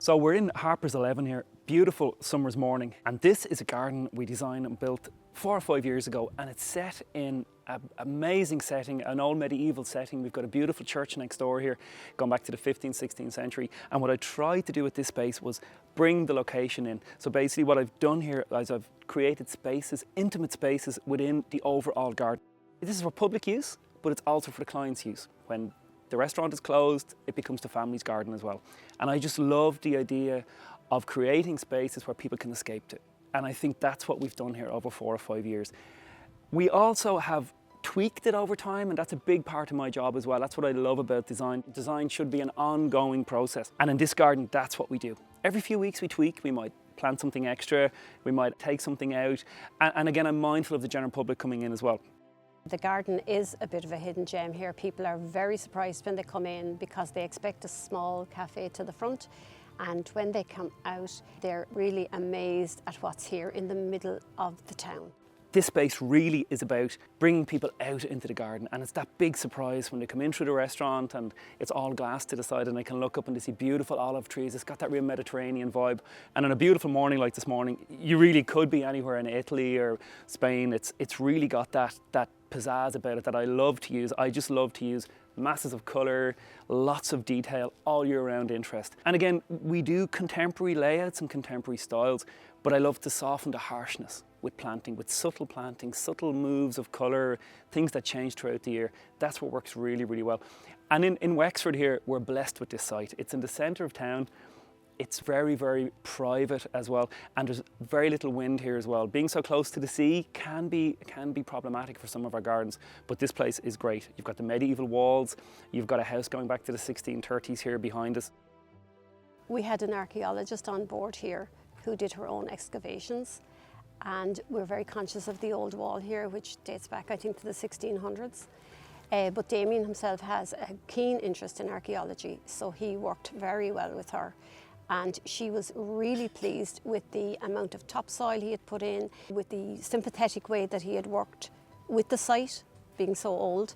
So we're in Harpurs 11 here, beautiful summer's morning, and this is a garden we designed and built 4 or 5 years ago, and it's set in an amazing setting, an old medieval setting. We've got a beautiful church next door here, going back to the 15th, 16th century, and what I tried to do with this space was bring the location in. So basically what I've done here is I've created spaces, intimate spaces within the overall garden. This is for public use, but it's also for the client's use. When the restaurant is closed, it becomes the family's garden as well. And I just love the idea of creating spaces where people can escape to. And I think that's what we've done here over 4 or 5 years. We also have tweaked it over time, and that's a big part of my job as well. That's what I love about design. Design should be an ongoing process. And in this garden, that's what we do. Every few weeks we tweak. We might plant something extra, we might take something out. And again, I'm mindful of the general public coming in as well. The garden is a bit of a hidden gem here. People are very surprised when they come in because they expect a small cafe to the front, and when they come out they're really amazed at what's here in the middle of the town. This space really is about bringing people out into the garden, and it's that big surprise when they come in through the restaurant and it's all glass to the side and they can look up and they see beautiful olive trees. It's got that real Mediterranean vibe, and on a beautiful morning like this morning, you really could be anywhere in Italy or Spain. It's really got that pizzazz about it that I love to use. I just love to use masses of colour, lots of detail, all year round interest. And again, we do contemporary layouts and contemporary styles, but I love to soften the harshness with planting, with subtle moves of colour, things that change throughout the year. That's what works really, really well. And in Wexford here, we're blessed with this site. It's in the centre of town. It's very, very private as well, and there's very little wind here as well. Being so close to the sea can be problematic for some of our gardens, but this place is great. You've got the medieval walls, you've got a house going back to the 1630s here behind us. We had an archaeologist on board here who did her own excavations, and we're very conscious of the old wall here, which dates back, I think, to the 1600s. But Damien himself has a keen interest in archaeology, so he worked very well with her. And she was really pleased with the amount of topsoil he had put in, with the sympathetic way that he had worked with the site, being so old.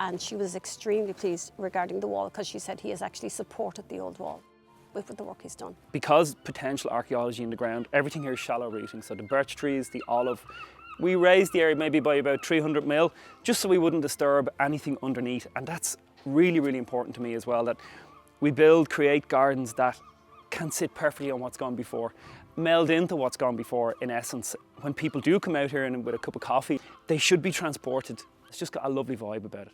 And she was extremely pleased regarding the wall, because she said he has actually supported the old wall with the work he's done. Because potential archaeology in the ground, everything here is shallow rooting. So the birch trees, the olive, we raised the area maybe by about 300 mil, just so we wouldn't disturb anything underneath. And that's really, really important to me as well, that we create gardens that can sit perfectly on what's gone before, meld into what's gone before. In essence, when people do come out here and with a cup of coffee, they should be transported. It's just got a lovely vibe about it.